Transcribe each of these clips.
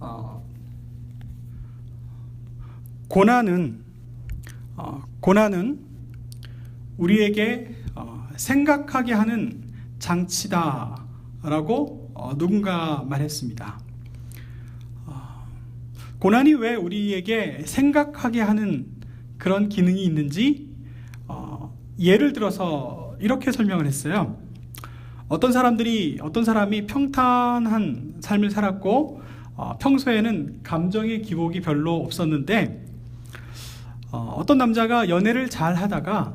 어, 고난은 우리에게 생각하게 하는 장치다라고 누군가 말했습니다. 고난이 왜 우리에게 생각하게 하는 그런 기능이 있는지 예를 들어서 이렇게 설명을 했어요. 어떤 사람이 평탄한 삶을 살았고 평소에는 감정의 기복이 별로 없었는데 어떤 남자가 연애를 잘 하다가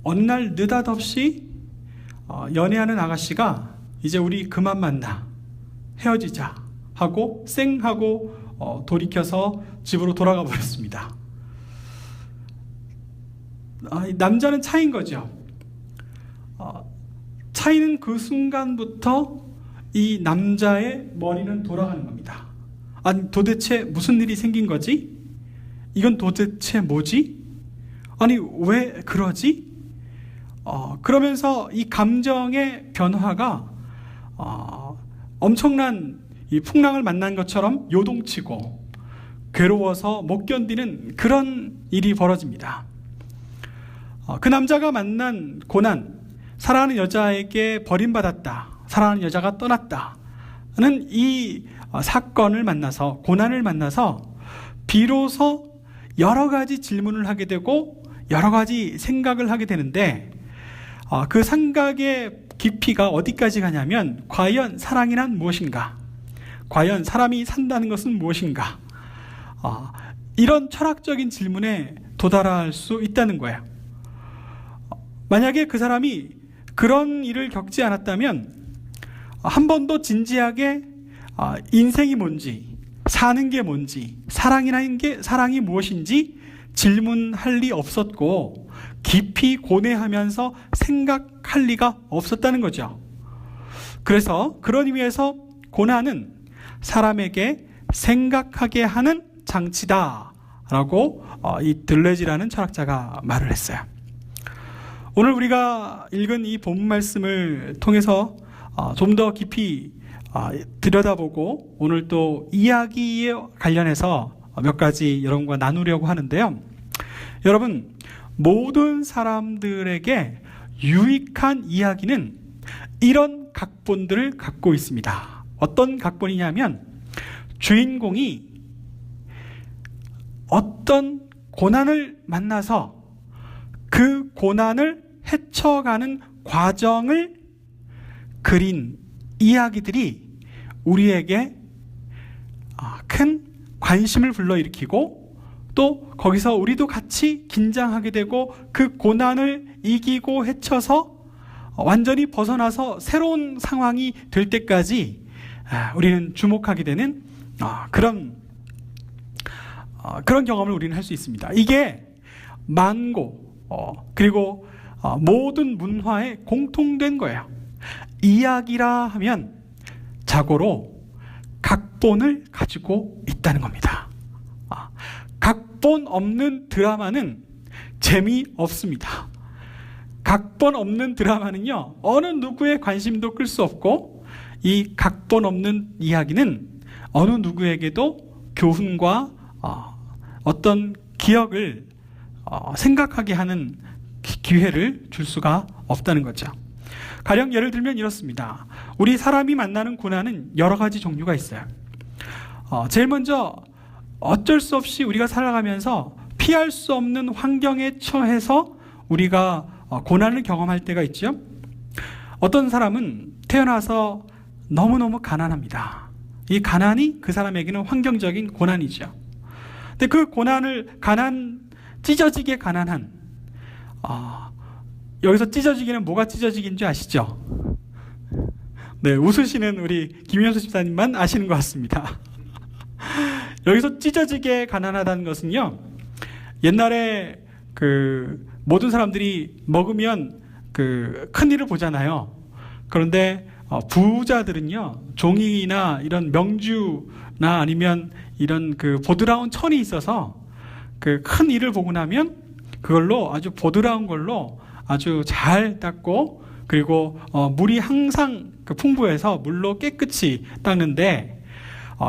어느 날 느닷없이 연애하는 아가씨가 이제 우리 그만 만나, 헤어지자 하고 쌩하고 돌이켜서 집으로 돌아가 버렸습니다. 남자는 차인 거죠. 차이는 그 순간부터 이 남자의 머리는 돌아가는 겁니다. 아니, 도대체 무슨 일이 생긴 거지? 이건 도대체 뭐지? 아니, 왜 그러지? 그러면서 이 감정의 변화가 엄청난 이 풍랑을 만난 것처럼 요동치고 괴로워서 못 견디는 그런 일이 벌어집니다. 그 남자가 만난 고난, 사랑하는 여자에게 버림받았다, 사랑하는 여자가 떠났다는 이 사건을 만나서, 고난을 만나서 비로소 여러 가지 질문을 하게 되고 여러 가지 생각을 하게 되는데, 그 생각의 깊이가 어디까지 가냐면, 과연 사랑이란 무엇인가? 과연 사람이 산다는 것은 무엇인가? 이런 철학적인 질문에 도달할 수 있다는 거예요. 만약에 그 사람이 그런 일을 겪지 않았다면 한 번도 진지하게 인생이 뭔지, 사는 게 뭔지, 사랑이 무엇인지 질문할 리 없었고 깊이 고뇌하면서 생각할 리가 없었다는 거죠. 그래서 그런 의미에서 고난은 사람에게 생각하게 하는 장치다라고 이 들레지라는 철학자가 말을 했어요. 오늘 우리가 읽은 이 본문 말씀을 통해서 좀 더 깊이 들여다보고 오늘 또 이야기에 관련해서 몇 가지 여러분과 나누려고 하는데요. 여러분, 모든 사람들에게 유익한 이야기는 이런 각본들을 갖고 있습니다. 어떤 각본이냐면, 주인공이 어떤 고난을 만나서 그 고난을 헤쳐가는 과정을 그린 이야기들이 우리에게 큰 관심을 불러일으키고, 또 거기서 우리도 같이 긴장하게 되고 그 고난을 이기고 헤쳐서 완전히 벗어나서 새로운 상황이 될 때까지 우리는 주목하게 되는 그런 경험을 우리는 할 수 있습니다. 이게 만고 그리고 모든 문화에 공통된 거예요. 이야기라 하면 자고로 각본을 가지고 있다는 겁니다. 각본 없는 드라마는 재미없습니다. 각본 없는 드라마는요, 어느 누구의 관심도 끌 수 없고, 이 각본 없는 이야기는 어느 누구에게도 교훈과 어떤 기억을 생각하게 하는 기회를 줄 수가 없다는 거죠. 가령 예를 들면 이렇습니다. 우리 사람이 만나는 고난은 여러 가지 종류가 있어요. 제일 먼저 어쩔 수 없이 우리가 살아가면서 피할 수 없는 환경에 처해서 우리가 고난을 경험할 때가 있죠. 어떤 사람은 태어나서 너무너무 가난합니다. 이 가난이 그 사람에게는 환경적인 고난이죠. 근데 그 고난을 찢어지게 가난한, 여기서 찢어지기는 뭐가 찢어지기인 줄 아시죠? 네, 웃으시는 우리 김현수 집사님만 아시는 것 같습니다. 여기서 찢어지게 가난하다는 것은요, 옛날에 모든 사람들이 먹으면 큰 일을 보잖아요. 그런데 부자들은요, 종이나 이런 명주나 아니면 이런 보드라운 천이 있어서 큰 일을 보고 나면 그걸로 아주 보드라운 걸로 아주 잘 닦고, 그리고 물이 항상 풍부해서 물로 깨끗이 닦는데,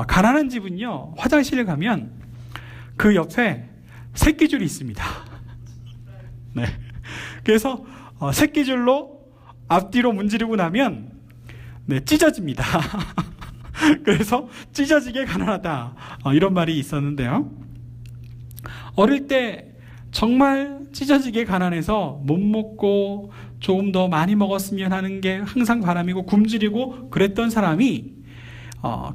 가난한 집은요, 화장실에 가면 그 옆에 새끼줄이 있습니다. 네. 그래서 새끼줄로 앞뒤로 문지르고 나면 찢어집니다. 그래서 찢어지게 가난하다, 이런 말이 있었는데요. 어릴 때 정말 찢어지게 가난해서 못 먹고 조금 더 많이 먹었으면 하는 게 항상 바람이고 굶주리고 그랬던 사람이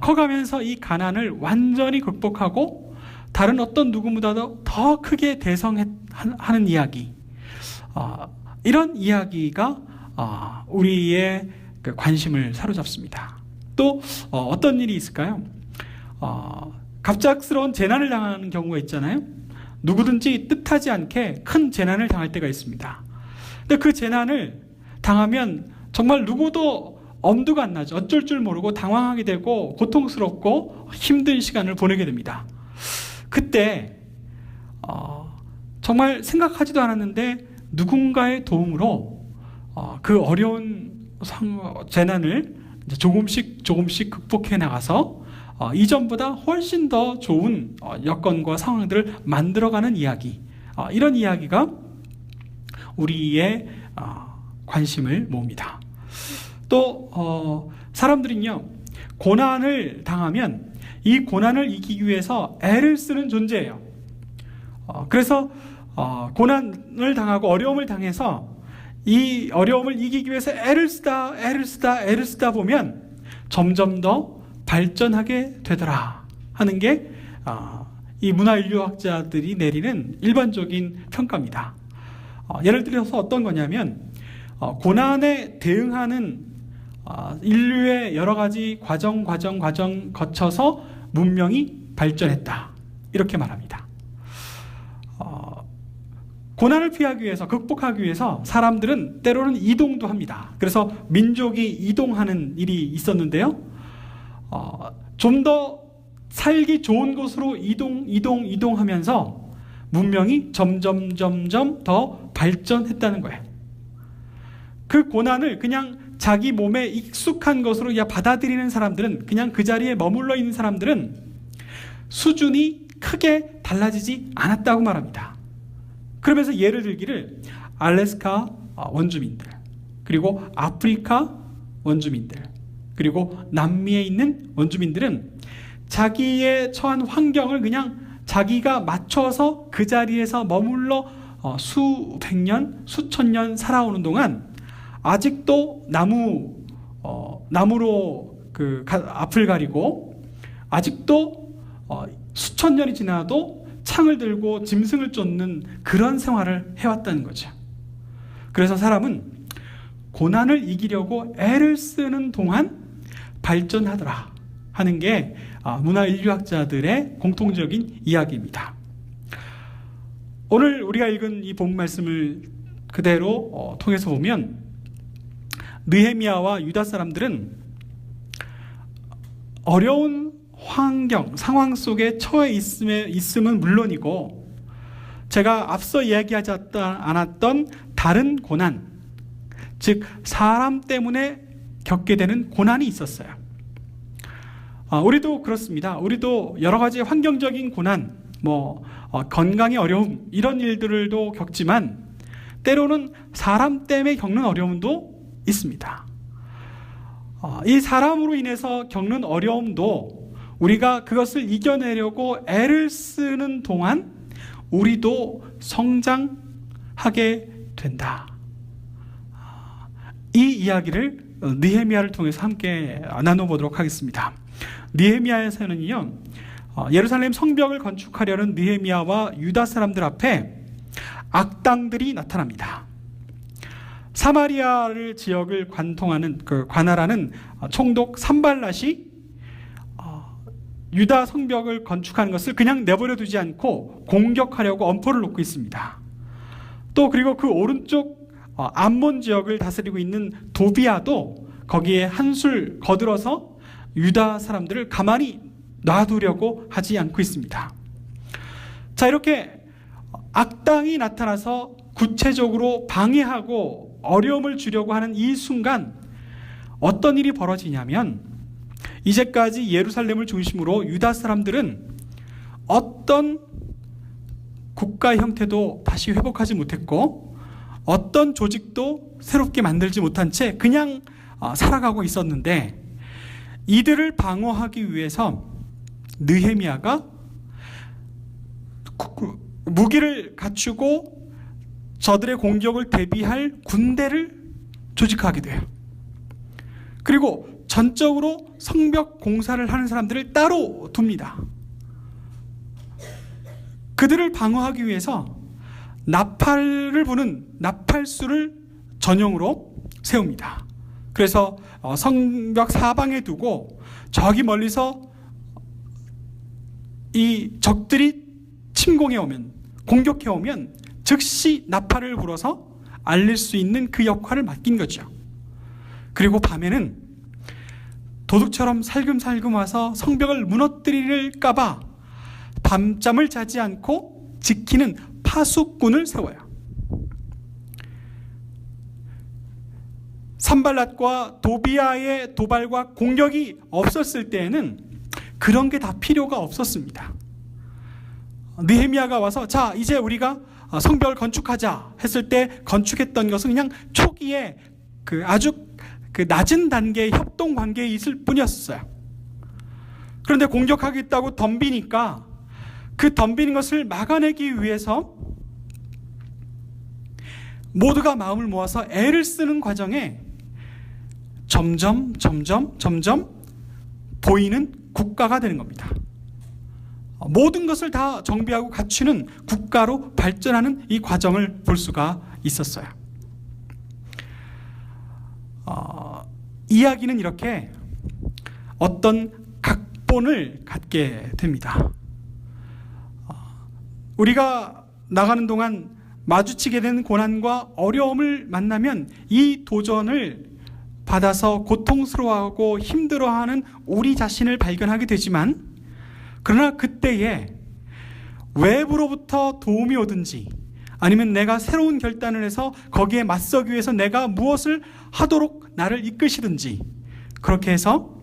커가면서 이 가난을 완전히 극복하고 다른 어떤 누구보다도 더 크게 대성하는 이야기, 이런 이야기가 우리의 그 관심을 사로잡습니다. 또 어떤 일이 있을까요? 갑작스러운 재난을 당하는 경우가 있잖아요. 누구든지 뜻하지 않게 큰 재난을 당할 때가 있습니다. 근데 그 재난을 당하면 정말 누구도 엄두가 안 나죠. 어쩔 줄 모르고 당황하게 되고 고통스럽고 힘든 시간을 보내게 됩니다. 그때 정말 생각하지도 않았는데 누군가의 도움으로 그 어려운 재난을 조금씩 극복해 나가서 이전보다 훨씬 더 좋은 여건과 상황들을 만들어가는 이야기, 이런 이야기가 우리의 관심을 모읍니다. 또 사람들은요, 고난을 당하면 이 고난을 이기기 위해서 애를 쓰는 존재예요. 그래서 고난을 당하고 어려움을 당해서 이 어려움을 이기기 위해서 애를 쓰다 보면 점점 더 발전하게 되더라 하는 게 이 문화인류학자들이 내리는 일반적인 평가입니다. 예를 들어서 어떤 거냐면 고난에 대응하는 인류의 여러 가지 과정 거쳐서 문명이 발전했다, 이렇게 말합니다. 고난을 피하기 위해서, 극복하기 위해서 사람들은 때로는 이동도 합니다. 그래서 민족이 이동하는 일이 있었는데요, 좀 더 살기 좋은 곳으로 이동하면서 문명이 점점 더 발전했다는 거예요. 그 고난을 그냥 자기 몸에 익숙한 것으로 받아들이는 사람들은, 그냥 그 자리에 머물러 있는 사람들은 수준이 크게 달라지지 않았다고 말합니다. 그러면서 예를 들기를 알래스카 원주민들, 그리고 아프리카 원주민들, 그리고 남미에 있는 원주민들은 자기의 처한 환경을 그냥 자기가 맞춰서 그 자리에서 머물러 수백 년, 수천 년 살아오는 동안 아직도 나무로 앞을 가리고, 아직도 수천 년이 지나도 창을 들고 짐승을 쫓는 그런 생활을 해왔다는 거죠. 그래서 사람은 고난을 이기려고 애를 쓰는 동안 발전하더라 하는 게 문화인류학자들의 공통적인 이야기입니다. 오늘 우리가 읽은 이 본 말씀을 그대로 통해서 보면 느헤미야와 유다 사람들은 어려운 환경, 상황 속에 처해 있음은 물론이고, 제가 앞서 이야기하지 않았던 다른 고난, 즉 사람 때문에 겪게 되는 고난이 있었어요. 우리도 그렇습니다. 우리도 여러 가지 환경적인 고난, 건강의 어려움, 이런 일들도 겪지만 때로는 사람 때문에 겪는 어려움도 있습니다. 이 사람으로 인해서 겪는 어려움도 우리가 그것을 이겨내려고 애를 쓰는 동안 우리도 성장하게 된다. 이 이야기를 느헤미야를 통해서 함께 나눠보도록 하겠습니다. 느헤미야에서는요, 예루살렘 성벽을 건축하려는 느헤미야와 유다 사람들 앞에 악당들이 나타납니다. 사마리아를 지역을 관할하는 총독 산발랏이 유다 성벽을 건축하는 것을 그냥 내버려 두지 않고 공격하려고 엄포를 놓고 있습니다. 또 그리고 그 오른쪽 암몬 지역을 다스리고 있는 도비아도 거기에 한술 거들어서 유다 사람들을 가만히 놔두려고 하지 않고 있습니다. 자, 이렇게 악당이 나타나서 구체적으로 방해하고 어려움을 주려고 하는 이 순간 어떤 일이 벌어지냐면, 이제까지 예루살렘을 중심으로 유다 사람들은 어떤 국가 형태도 다시 회복하지 못했고 어떤 조직도 새롭게 만들지 못한 채 그냥 살아가고 있었는데, 이들을 방어하기 위해서 느헤미야가 무기를 갖추고 저들의 공격을 대비할 군대를 조직하게 돼요. 그리고 전적으로 성벽 공사를 하는 사람들을 따로 둡니다. 그들을 방어하기 위해서 나팔을 부는 나팔수를 전용으로 세웁니다. 그래서 성벽 사방에 두고 저기 멀리서 이 적들이 침공해 오면, 공격해 오면 즉시 나팔을 불어서 알릴 수 있는 그 역할을 맡긴 거죠. 그리고 밤에는 도둑처럼 살금살금 와서 성벽을 무너뜨릴까 봐 밤잠을 자지 않고 지키는 파수꾼을 세워요. 산발랏과 도비아의 도발과 공격이 없었을 때에는 그런 게 다 필요가 없었습니다. 느헤미야가 와서 자, 이제 우리가 성벽을 건축하자 했을 때 건축했던 것은 그냥 초기에 아주 낮은 단계의 협동 관계에 있을 뿐이었어요. 그런데 공격하겠다고 덤비니까 그 덤비는 것을 막아내기 위해서 모두가 마음을 모아서 애를 쓰는 과정에 점점 보이는 국가가 되는 겁니다. 모든 것을 다 정비하고 갖추는 국가로 발전하는 이 과정을 볼 수가 있었어요. 이야기는 이렇게 어떤 각본을 갖게 됩니다. 우리가 나가는 동안 마주치게 된 고난과 어려움을 만나면 이 도전을 받아서 고통스러워하고 힘들어하는 우리 자신을 발견하게 되지만, 그러나 그때에 외부로부터 도움이 오든지 아니면 내가 새로운 결단을 해서 거기에 맞서기 위해서 내가 무엇을 하도록 나를 이끄시든지, 그렇게 해서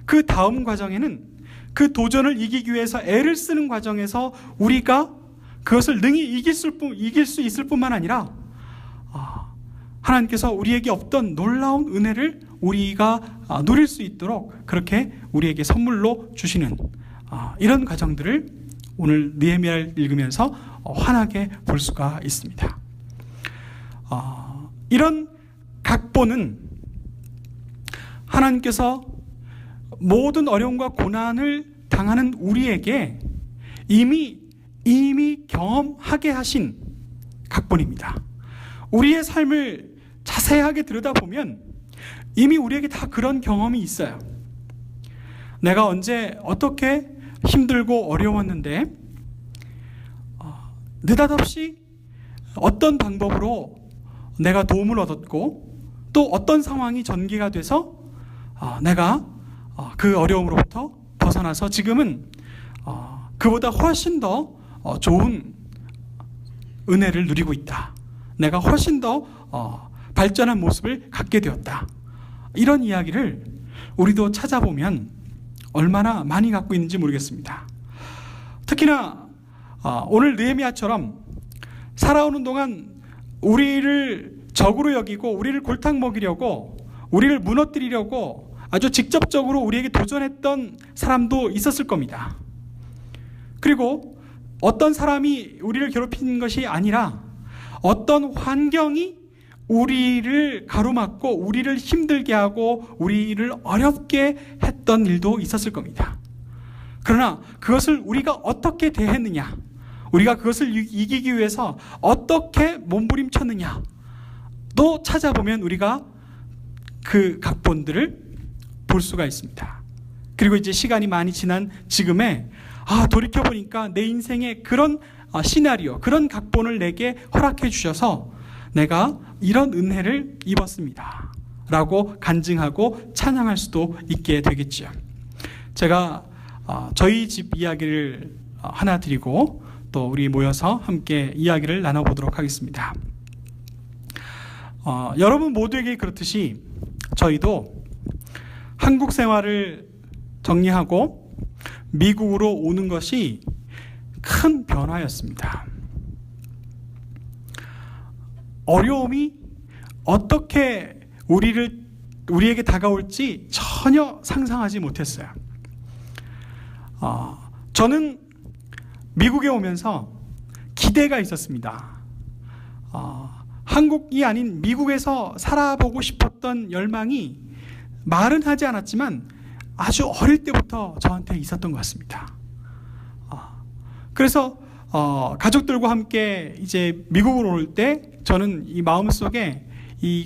그 다음 과정에는 그 도전을 이기기 위해서 애를 쓰는 과정에서 우리가 그것을 능히 이길 수 있을 뿐만 아니라 하나님께서 우리에게 없던 놀라운 은혜를 우리가 누릴 수 있도록 그렇게 우리에게 선물로 주시는 이런 과정들을 오늘 느헤미야를 읽으면서 환하게 볼 수가 있습니다. 이런 각본은 하나님께서 모든 어려움과 고난을 당하는 우리에게 이미 경험하게 하신 각본입니다. 우리의 삶을 자세하게 들여다보면 이미 우리에게 다 그런 경험이 있어요. 내가 언제 어떻게 힘들고 어려웠는데 느닷없이 어떤 방법으로 내가 도움을 얻었고 또 어떤 상황이 전개가 돼서 내가 그 어려움으로부터 벗어나서 지금은 그보다 훨씬 더 좋은 은혜를 누리고 있다. 내가 훨씬 더 발전한 모습을 갖게 되었다. 이런 이야기를 우리도 찾아보면 얼마나 많이 갖고 있는지 모르겠습니다. 특히나 오늘 느헤미야처럼 살아오는 동안 우리를 적으로 여기고 우리를 골탕 먹이려고 우리를 무너뜨리려고 아주 직접적으로 우리에게 도전했던 사람도 있었을 겁니다. 그리고 어떤 사람이 우리를 괴롭힌 것이 아니라 어떤 환경이 우리를 가로막고 우리를 힘들게 하고 우리를 어렵게 했던 일도 있었을 겁니다. 그러나 그것을 우리가 어떻게 대했느냐, 우리가 그것을 이기기 위해서 어떻게 몸부림쳤느냐 또 찾아보면 우리가 그 각본들을 볼 수가 있습니다. 그리고 이제 시간이 많이 지난 지금에 돌이켜보니까 내 인생에 그런 시나리오, 그런 각본을 내게 허락해 주셔서 내가 이런 은혜를 입었습니다 라고 간증하고 찬양할 수도 있게 되겠지요. 제가 저희 집 이야기를 하나 드리고 또 우리 모여서 함께 이야기를 나눠보도록 하겠습니다. 여러분 모두에게 그렇듯이 저희도 한국 생활을 정리하고 미국으로 오는 것이 큰 변화였습니다. 어려움이 어떻게 우리에게 다가올지 전혀 상상하지 못했어요. 저는 미국에 오면서 기대가 있었습니다. 한국이 아닌 미국에서 살아보고 싶었던 열망이 말은 하지 않았지만 아주 어릴 때부터 저한테 있었던 것 같습니다. 그래서 가족들과 함께 이제 미국으로 올 때 저는 이 마음속에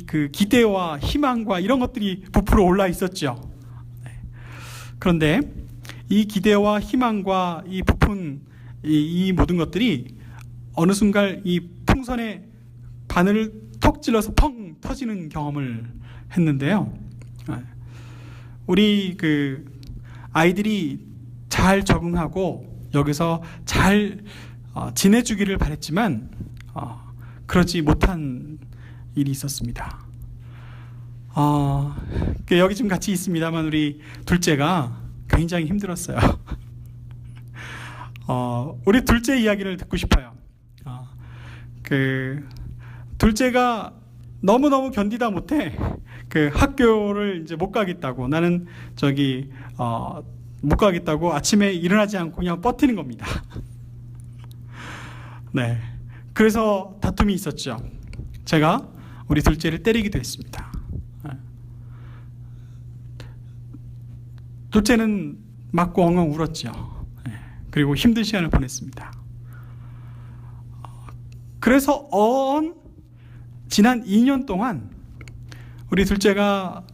그 기대와 희망과 이런 것들이 부풀어 올라 있었죠. 그런데 이 기대와 희망과 이 부푼 이 모든 것들이 어느 순간 이 풍선의 바늘을 턱 찔러서 펑 터지는 경험을 했는데요. 우리 그 아이들이 잘 적응하고 여기서 잘 지내주기를 바랬지만 그러지 못한 일이 있었습니다. 여기 지금 같이 있습니다만 우리 둘째가 굉장히 힘들었어요. 우리 둘째 이야기를 듣고 싶어요. 그 둘째가 너무너무 견디다 못해 그 학교를 이제 못 가겠다고, 나는 못 가겠다고 아침에 일어나지 않고 그냥 버티는 겁니다. 네. 그래서 다툼이 있었죠. 제가 우리 둘째를 때리기도 했습니다. 둘째는 맞고 엉엉 울었죠. 그리고 힘든 시간을 보냈습니다. 그래서 지난 2년 동안 우리 둘째가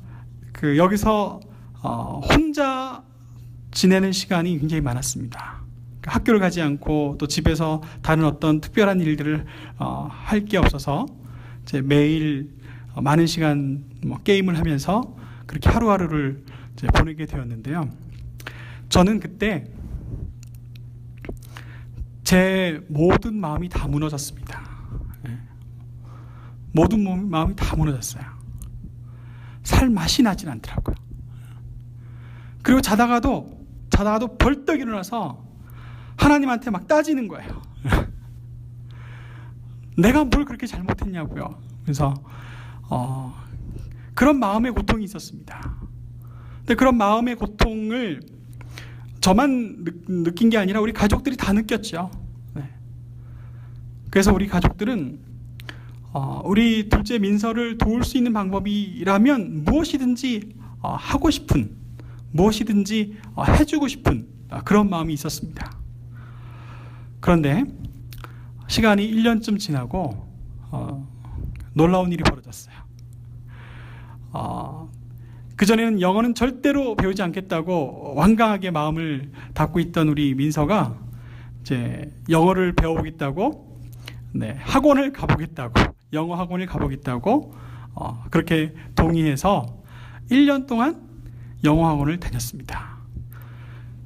여기서 혼자 지내는 시간이 굉장히 많았습니다. 학교를 가지 않고 또 집에서 다른 어떤 특별한 일들을 할 게 없어서 이제 매일 많은 시간 게임을 하면서 그렇게 하루하루를 이제 보내게 되었는데요. 저는 그때 제 모든 마음이 다 무너졌습니다. 모든 마음이 다 무너졌어요. 살 맛이 나진 않더라고요. 그리고 자다가도 벌떡 일어나서 하나님한테 막 따지는 거예요. 내가 뭘 그렇게 잘못했냐고요. 그래서 그런 마음의 고통이 있었습니다. 근데 그런 마음의 고통을 저만 느낀 게 아니라 우리 가족들이 다 느꼈죠. 네. 그래서 우리 가족들은 우리 둘째 민서를 도울 수 있는 방법이라면 무엇이든지 하고 싶은, 무엇이든지 해주고 싶은 그런 마음이 있었습니다. 그런데 시간이 1년쯤 지나고 놀라운 일이 벌어졌어요. 그전에는 영어는 절대로 배우지 않겠다고 완강하게 마음을 닫고 있던 우리 민서가 이제 영어를 배워보겠다고, 네, 학원을 가보겠다고, 영어 학원을 가보겠다고 그렇게 동의해서 1년 동안 영어 학원을 다녔습니다.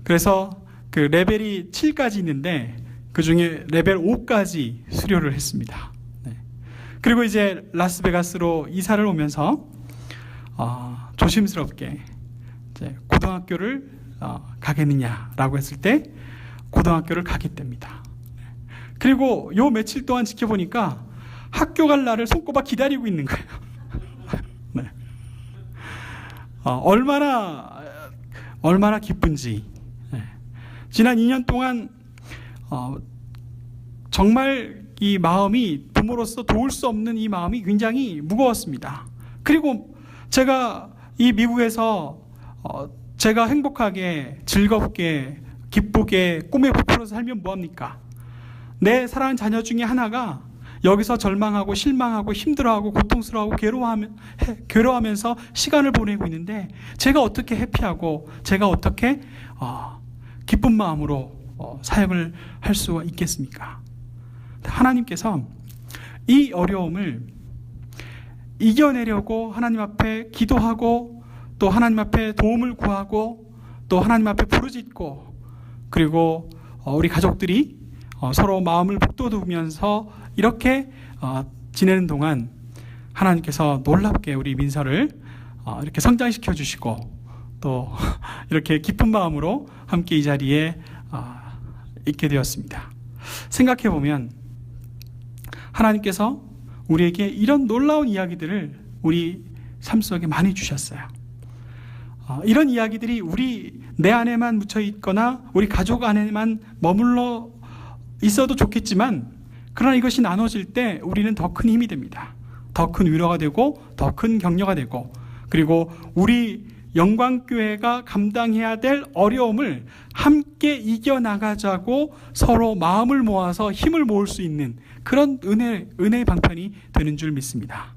그래서 그 레벨이 7까지 있는데 그 중에 레벨 5까지 수료를 했습니다. 네. 그리고 이제 라스베가스로 이사를 오면서 조심스럽게 이제 고등학교를 가겠느냐라고 했을 때 고등학교를 가겠답니다. 그리고 요 며칠 동안 지켜보니까 학교 갈 날을 손꼽아 기다리고 있는 거예요. 네. 얼마나 기쁜지. 네. 지난 2년 동안 정말 이 마음이, 부모로서 도울 수 없는 이 마음이 굉장히 무거웠습니다. 그리고 제가 이 미국에서 제가 행복하게, 즐겁게, 기쁘게 꿈에 부풀어서 살면 뭐합니까? 내 사랑하는 자녀 중에 하나가 여기서 절망하고 실망하고 힘들어하고 고통스러워하고 괴로워하면서 시간을 보내고 있는데 제가 어떻게 해피하고 제가 어떻게 기쁜 마음으로 사역을 할 수 있겠습니까? 하나님께서 이 어려움을 이겨내려고 하나님 앞에 기도하고 또 하나님 앞에 도움을 구하고 또 하나님 앞에 부르짖고, 그리고 우리 가족들이 서로 마음을 북돋우면서 이렇게 지내는 동안 하나님께서 놀랍게 우리 민서를 이렇게 성장시켜 주시고 또 이렇게 기쁜 마음으로 함께 이 자리에 있게 되었습니다. 생각해 보면 하나님께서 우리에게 이런 놀라운 이야기들을 우리 삶 속에 많이 주셨어요. 이런 이야기들이 내 안에만 묻혀 있거나 우리 가족 안에만 머물러 있어도 좋겠지만, 그러나 이것이 나눠질 때 우리는 더 큰 힘이 됩니다. 더 큰 위로가 되고 더 큰 격려가 되고, 그리고 우리 영광교회가 감당해야 될 어려움을 함께 이겨나가자고 서로 마음을 모아서 힘을 모을 수 있는 그런 은혜의 방편이 되는 줄 믿습니다.